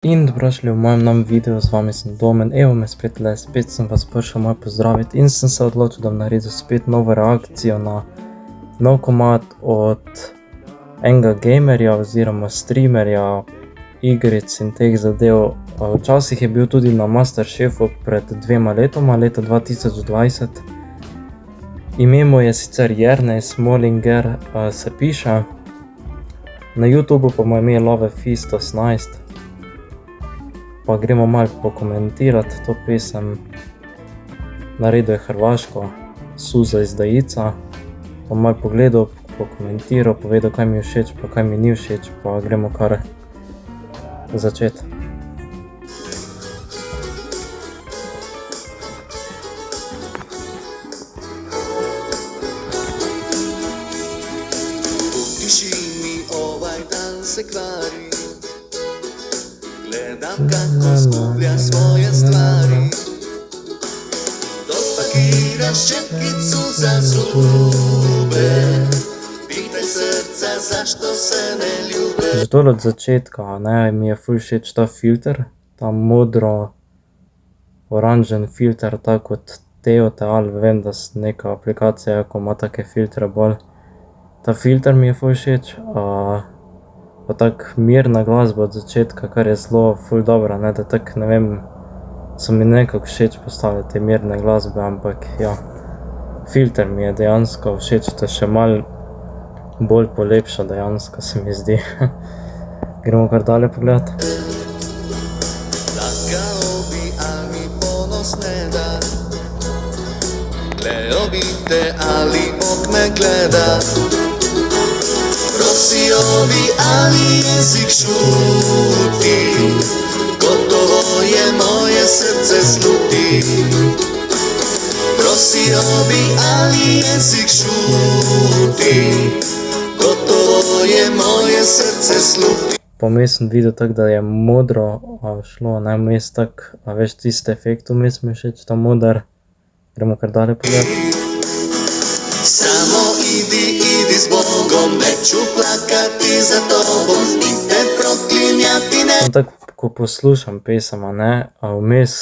In dobrošli v mojem novem videu, z vami sem Domen, evo me spet le, spet sem vas prišel malo pozdraviti in sem se odločil, da bom naredil spet novo reakcijo na nov komad od enega gamerja oziroma streamerja, igric in teh zadev. Včasih je bil tudi na Masterchefu pred 2 letoma, leta 2020. Ime mu je sicer Jernej Smolinger, se piše. Na YouTubu pa mu je ime LoveFeast18. Pa gremo malo pokomentirati to pesem. Naredil je hrvaško, Suza izdajica. Pa malo pogledal, pokomentiral, povedal kaj mi je všeč pa kaj mi ni všeč, pa gremo kar začeti. U tišini ovaj dan se kvari, gledam kako skuplja svoje stvari. Dopakiraš četkicu za zube, pitaj srca zašto se ne ljube. Že dol od začetka, mi je ful všeč ta filter, ta modro oranžen filter, tako kot Teoteal, vem, da neka aplikacija, ko ima take filtre bolj. Ta filter mi je ful všeč, pa tak mirna glasba od začetka, kar je zelo ful dobra, da tak, ne vem, so mi nekako všeč postale te mirne glasbe, ampak ja, filter mi je dejansko všeč, da še malo bolj polepša dejansko, se mi zdi. Gremo kar dalje pogledati. Lagao bi, ali ponos ne da, gledao bi te, ali Bog me gleda. Prosio bi, ali jezik šuti, gotovo je moje srce sluti. Prosio bi, ali jezik šuti, gotovo je moje srce sluti. Vmes sem videl tako, da je modro šlo, vmes tako, veš, tiste efekt vmes mi je všeč, ta moder. Gremo kar dalje pogledati. Samo idi s Bogom, neću plakati za tobom i te proklinjati ne. Tako, ko poslušam pesem, vmes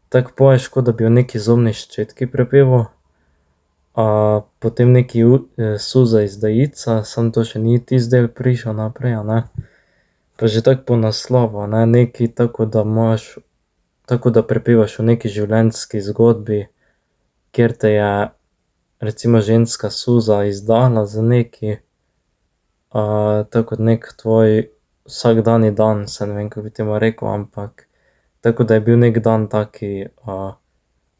tako poješ, kot da bi o neki zobni ščetki prepeval. Potem neki Suza izdajica, samo to še ni tisti del prišel naprej, Pa že tako po naslovu, neki tako, da imaš, tako da prepevaš o neki življenjski zgodbi, kjer te je recimo ženska Suza izdala za neki, tako kot neki tvoj vsakdanji dan, saj ne vem, kako bi temu rekel, ampak tako da je bil neki dan taki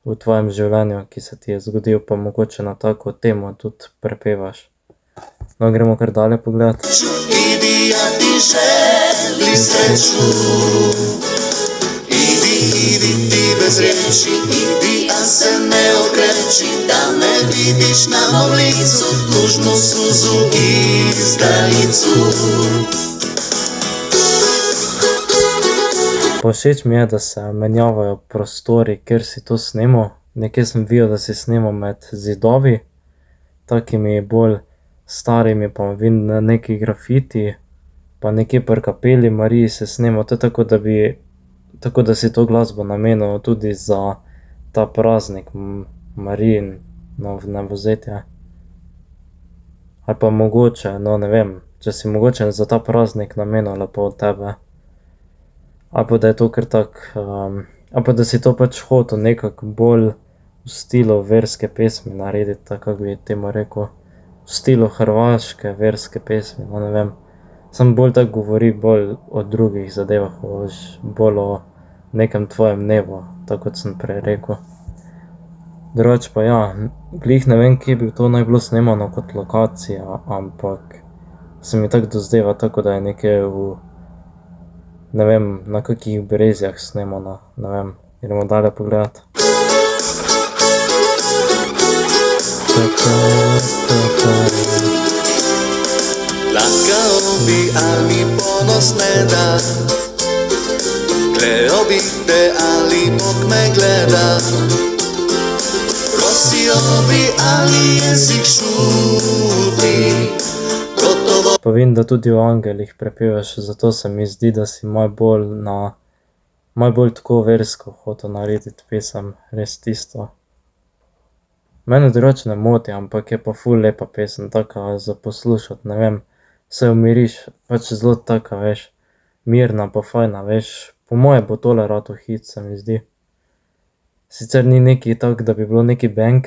v tvojem življenju, ki se ti je zgodil, pa mogoče na tako temo tudi prepevaš. No, gremo kar dalje pogledati. Idi, ja ti želim sreću, idi ti bez riječi, idi, a se ne okreći, da ne vidiš na mom licu tužnu suzu izdajicu. Všeč mi je, da se menjavajo prostori, kjer si to snemal. Nekje sem videl, da si snemal med zidovi, takimi bolj starimi, pa vidim neki grafiti, pa nekje pri Kapeli Mariji si snemal, to je tako, da bi, tako da si to glasbo namenil tudi za ta praznik Marijino vnebovzetje. Ali pa mogoče, no, ne vem, če si mogoče za ta praznik namenil lepo od tebe. Ali pa da je to kar tak, ali pa da si to pač hotel nekako bolj v stilu verske pesmi narediti, tako kako bi temu rekel, v stilu hrvaške verske pesmi, no, ne vem. Samo bolj tako govori bolj o drugih zadevah, bolj o nekem tvojem dnevu, tako kot sem prej rekel. Drugače pa ja, glih ne vem, kje bi to naj bilo snemano kot lokacija, ampak se mi tako dozdeva, tako da je nekje v, ne vem, na kakih brezjah snemano, ne vem. Gremo dalje pogledati. Lagao bi, ali ponos ne da, gledao bi te, ali Bog me gleda. Prosio bi, ali jezik šuti, gotovo Pa vem, da tudi o angelih prepevaš, zato se mi zdi, da si malo bolj tako versko hotel narediti pesem, res tisto. Mene drugače ne moti, ampak je pa ful lepa pesem, taka za poslušati, ne vem, se umiriš, pač zelo taka, veš, mirna pa fajna, veš, po moje bo tole ratal hit, se mi zdi. Sicer ni neki tak, da bi bilo neki bang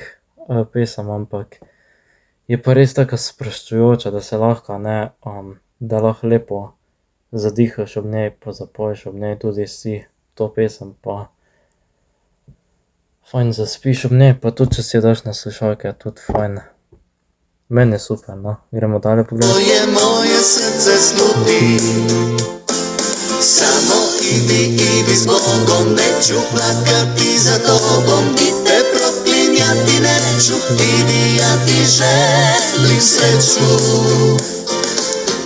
pesem, ampak je pa res taka sproščujoča, da se lahko, ne, da lahko lepo zadihaš ob njej pa zapoješ ob njej tudi si to pesem pa fajn zaspiš ob njej, pa tudi če si jo daš na slušalke, je tudi fajn. Meni je super, no, gremo dalje pogledati. Tvoje moje srce sluti, samo idi s Bogom, neću plakati za tobom, i te proklinjati neću, idi, ja ti želim sreću.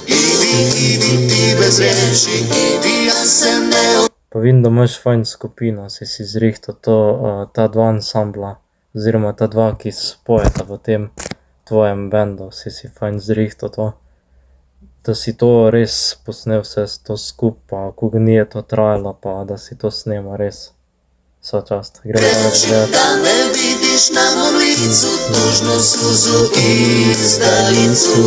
Idi ti bez riječi, idi, ja se ne... Pa vidim, da imaš fajn skupino, si zrihtal to, ta dva ansambla, oziroma ta dva, ki spojeta v tem tvojem bendu, si fajn zrihtal to. Da si to res posnel vse to skupaj, koliko dni je to trajalo, pa da si to snemal res. Sva čast, gremo dalje gledati. Da ne vidiš na mom licu tužnu suzu izdalicu.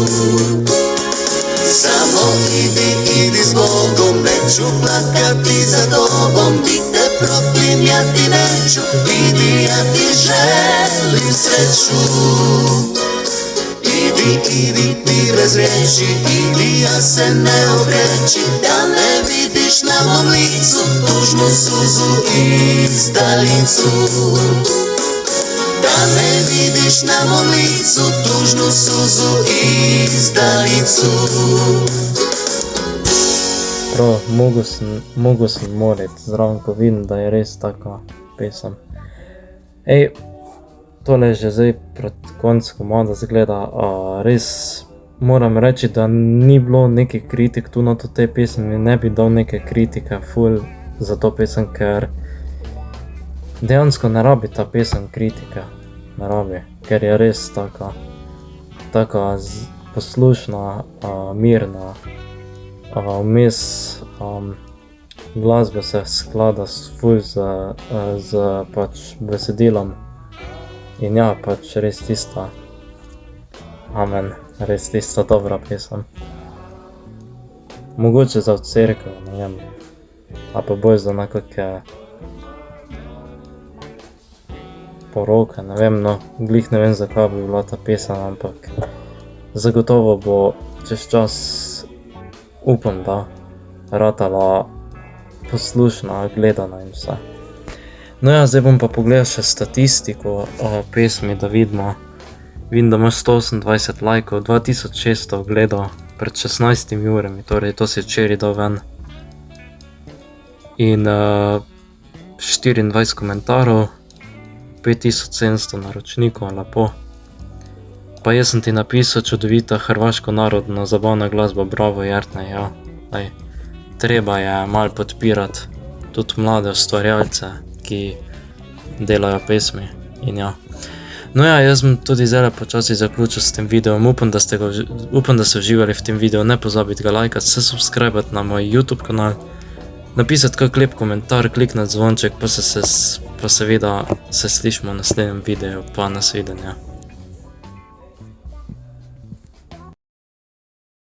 Samo idi s Bogom, neću plakati za tobom, i te proklinjati neću, idi, ja ti želim sreću. Idi ti bez riječi, idi, ja se ne okreći, da ne vidiš na mom licu tužnu suzu izdalicu. Da ne vidiš na mom licu tužnu suzu izdalicu. Prav, mogel sem molit zraven, ko vidim, da je res taka pesem. Ej, tole je že zdaj pred konc komada zgleda, res moram reči, da ni bilo nekih kritik tu na to tej pesmi, ne bi dal neke kritike ful za to pesem, ker dejansko ne rabi ta pesem kritike, ne rabi, ker je res taka poslušna, mirna, vmes glasba se sklada ful z pač besedilom. In ja, pač res tista, amen, res tista dobra pesem. Mogoče za v cerkev, ne vem, a pa bolj za nekake poroke, ne vem, no, glih ne vem, zakaj bi bila ta pesem, ampak zagotovo bo čez čas, upam, da ratala poslušna, gledana in vse. No ja, zdaj bom pa pogledal še statistiko pesmi, da vidimo. Vidim, da imaš 128 lajkov, 2600 ogledov pred 16 urami, torej to si včeraj dal ven. In 24 komentarjev, 5700 naročnikov, lepo. Pa jaz sem ti napisal, čudovita hrvaško narodno zabavna glasba, bravo Jernej, ja. Treba je malo podpirati tudi mlade ustvarjalce, ki delajo pesmi in ja. No ja, jaz bom tudi zdaj počasi zaključil s tem videom, upam, da ste uživali v tem videu, ne pozabite ga lajkati, se subscribati na moj YouTube kanal, napisati kak lep komentar, kliknati zvonček, pa seveda se slišimo v naslednjem videu, pa nasvidenja.